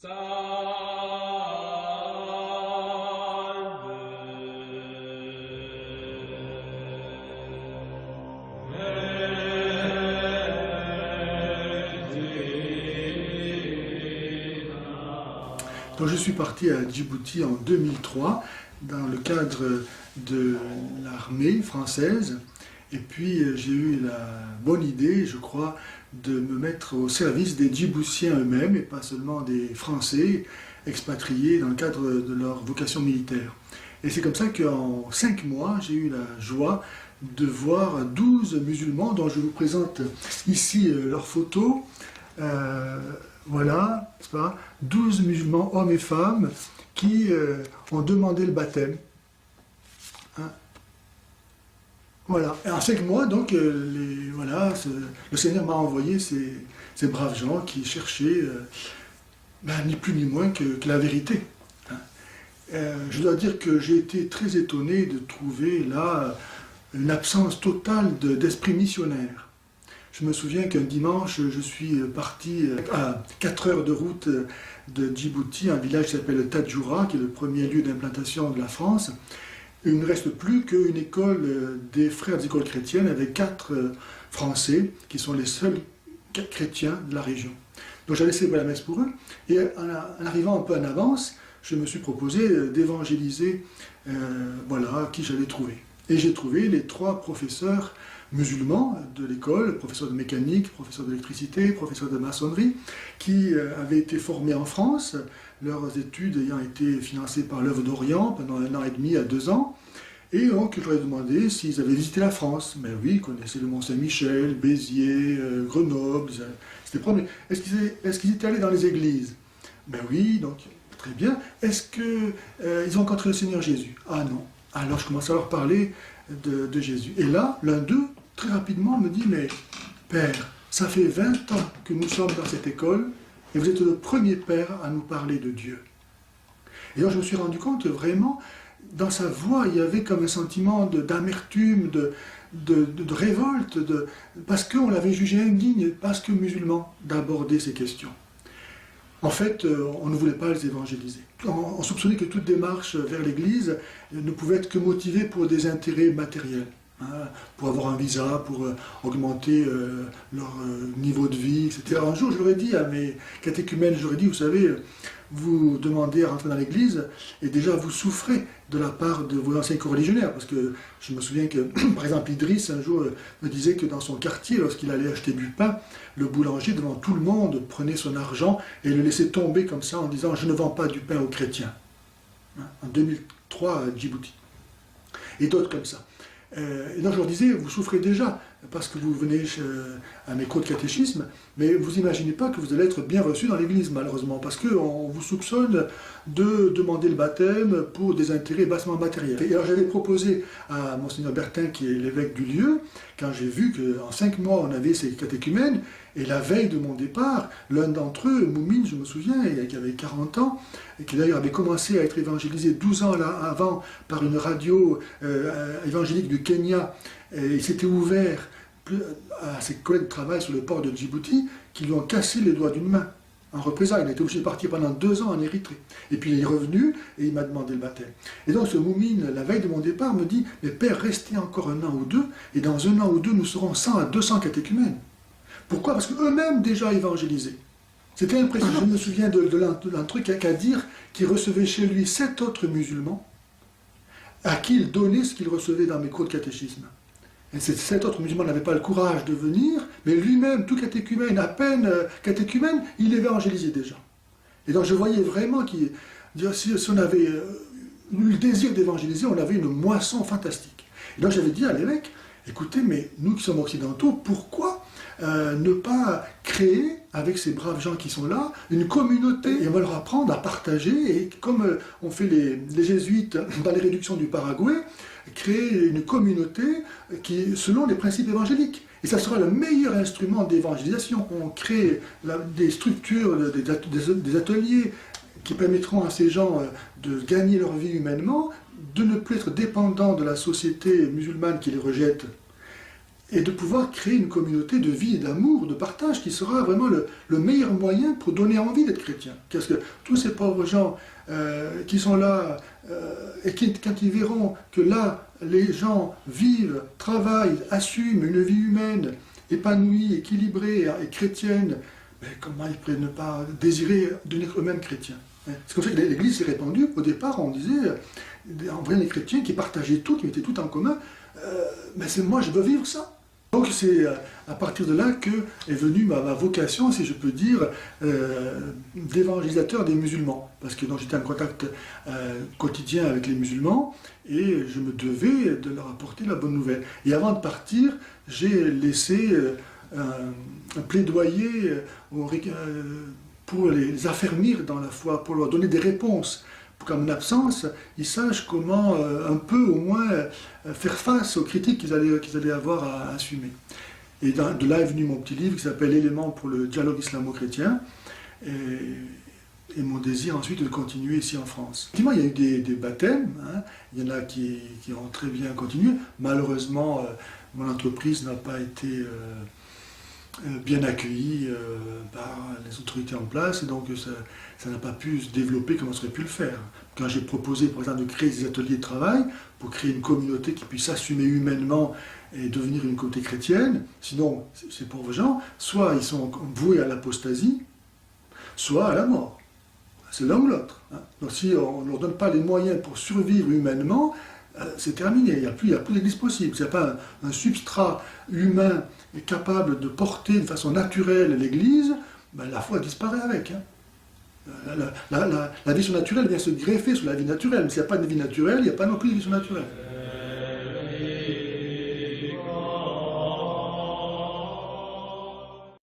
Donc je suis parti à Djibouti en 2003 dans le cadre de l'armée française et puis j'ai eu la bonne idée, je crois, de me mettre au service des Djiboutiens eux-mêmes et pas seulement des Français expatriés dans le cadre de leur vocation militaire. Et c'est comme ça qu'en 5 mois, j'ai eu la joie de voir 12 musulmans dont je vous présente ici leurs photos. Voilà, n'est-ce pas, 12 musulmans, hommes et femmes, qui ont demandé le baptême. Hein? Voilà. Et en 5 mois, donc, voilà, le Seigneur m'a envoyé ces braves gens qui cherchaient ni plus ni moins que la vérité. Hein? Je dois dire que j'ai été très étonné de trouver là une absence totale d'esprit missionnaire. Je me souviens qu'un dimanche, je suis parti à 4 heures de route de Djibouti, un village qui s'appelle Tadjoura, qui est le premier lieu d'implantation de la France. Il ne reste plus qu'une école des frères des écoles chrétiennes avec 4 Français qui sont les seuls chrétiens de la région. Donc j'allais célébrer la messe pour eux et en arrivant un peu en avance, je me suis proposé d'évangéliser voilà, qui j'allais trouver. Et j'ai trouvé les 3 professeurs musulmans de l'école, professeurs de mécanique, professeurs d'électricité, professeurs de maçonnerie, qui avaient été formés en France, leurs études ayant été financées par l'œuvre d'Orient pendant 1 an et demi à 2 ans. Et donc, je leur ai demandé s'ils avaient visité la France. Mais oui, ils connaissaient le Mont-Saint-Michel, Béziers, Grenoble. C'était promis. Est-ce qu'ils étaient allés dans les églises? Ben oui, donc très bien. Est-ce qu'ils ont rencontré le Seigneur Jésus? Ah non. Alors je commence à leur parler de Jésus. Et là, l'un d'eux, très rapidement, me dit, mais Père, ça fait 20 ans que nous sommes dans cette école, et vous êtes le premier père à nous parler de Dieu. Et donc je me suis rendu compte, vraiment, dans sa voix, il y avait comme un sentiment d'amertume, de révolte, parce qu'on l'avait jugé indigne, parce que musulman, d'aborder ces questions. En fait, on ne voulait pas les évangéliser. On soupçonnait que toute démarche vers l'Église ne pouvait être que motivée pour des intérêts matériels, hein, pour avoir un visa, pour augmenter leur niveau de vie, etc. Un jour, je leur ai dit à mes catéchumènes, je leur ai dit, vous savez, vous demandez à rentrer dans l'Église et déjà vous souffrez de la part de vos anciens coreligionnaires, parce que je me souviens que, par exemple, Idriss, un jour, me disait que dans son quartier, lorsqu'il allait acheter du pain, le boulanger, devant tout le monde, prenait son argent et le laissait tomber comme ça en disant « Je ne vends pas du pain aux chrétiens ». En 2003 à Djibouti. Et d'autres comme ça. Et donc je leur disais, vous souffrez déjà parce que vous venez à mes cours de catéchisme, mais vous n'imaginez pas que vous allez être bien reçu dans l'Église, malheureusement, parce qu'on vous soupçonne de demander le baptême pour des intérêts bassement matériels. Et alors j'avais proposé à Monseigneur Bertin, qui est l'évêque du lieu, quand j'ai vu qu'en 5 mois on avait ces catéchumènes, et la veille de mon départ, l'un d'entre eux, Moumine, je me souviens, qui avait 40 ans, et qui d'ailleurs avait commencé à être évangélisé 12 ans avant par une radio évangélique du Kenya, et il s'était ouvert à ses collègues de travail sur le port de Djibouti, qui lui ont cassé les doigts d'une main. En représailles, il a été obligé de partir pendant 2 ans en Érythrée. Et puis il est revenu et il m'a demandé le baptême. Et donc ce Moumine, la veille de mon départ, me dit « Mais Père, restez encore 1 an ou 2, et dans 1 an ou 2, nous serons 100 à 200 catéchumènes. » Pourquoi? Parce qu'eux-mêmes déjà évangélisés. C'était impressionnant. Je me souviens d'un truc qu'à dire qu'il recevait chez lui 7 autres musulmans, à qui il donnait ce qu'il recevait dans mes cours de catéchisme. Et ces 7 autres musulmans n'avaient pas le courage de venir, mais lui-même, tout catéchumène, à peine catéchumène, il évangélisait déjà. Et donc je voyais vraiment que si on avait eu le désir d'évangéliser, on avait une moisson fantastique. Et donc j'avais dit à l'évêque, écoutez, mais nous qui sommes occidentaux, pourquoi ne pas créer, avec ces braves gens qui sont là, une communauté, et on va leur apprendre à partager, et comme on fait les jésuites dans les réductions du Paraguay, créer une communauté qui, selon les principes évangéliques. Et ça sera le meilleur instrument d'évangélisation. On crée des structures, des ateliers qui permettront à ces gens de gagner leur vie humainement, de ne plus être dépendants de la société musulmane qui les rejette et de pouvoir créer une communauté de vie et d'amour, de partage, qui sera vraiment le meilleur moyen pour donner envie d'être chrétien. Parce que tous ces pauvres gens qui sont là, et qui, quand ils verront que là, les gens vivent, travaillent, assument une vie humaine, épanouie, équilibrée et chrétienne, mais comment ils pourraient ne pas désirer devenir eux-mêmes chrétiens? C'est comme ça que l'Église s'est répandue. Au départ, on disait, en voyant les chrétiens qui partageaient tout, qui mettaient tout en commun, mais c'est moi, je veux vivre ça. Donc c'est à partir de là que est venue ma vocation, si je peux dire, d'évangélisateur des musulmans. Parce que j'étais en contact quotidien avec les musulmans et je me devais de leur apporter la bonne nouvelle. Et avant de partir, j'ai laissé un plaidoyer pour les affermir dans la foi, pour leur donner des réponses, pour qu'en mon absence, ils sachent comment un peu au moins faire face aux critiques qu'ils allaient avoir à assumer. Et de là est venu mon petit livre qui s'appelle Éléments pour le dialogue islamo-chrétien, et mon désir ensuite de continuer ici en France. Effectivement, il y a eu des baptêmes, hein. Il y en a qui ont très bien continué. Malheureusement, mon entreprise n'a pas été bien accueillie par les autorités en place, et donc ça n'a pas pu se développer comme on aurait pu le faire. Quand j'ai proposé, par exemple, de créer des ateliers de travail pour créer une communauté qui puisse s'assumer humainement et devenir une communauté chrétienne, sinon, ces pauvres gens, soit ils sont voués à l'apostasie, soit à la mort. C'est l'un ou l'autre. Hein. Donc si on ne leur donne pas les moyens pour survivre humainement, c'est terminé, il n'y a plus d'église possible. S'il n'y a pas un substrat humain capable de porter de façon naturelle l'église, ben la foi disparaît avec. Hein. La vie surnaturelle vient se greffer sur la vie naturelle, mais s'il n'y a pas de vie naturelle, il n'y a pas non plus de vie surnaturelle.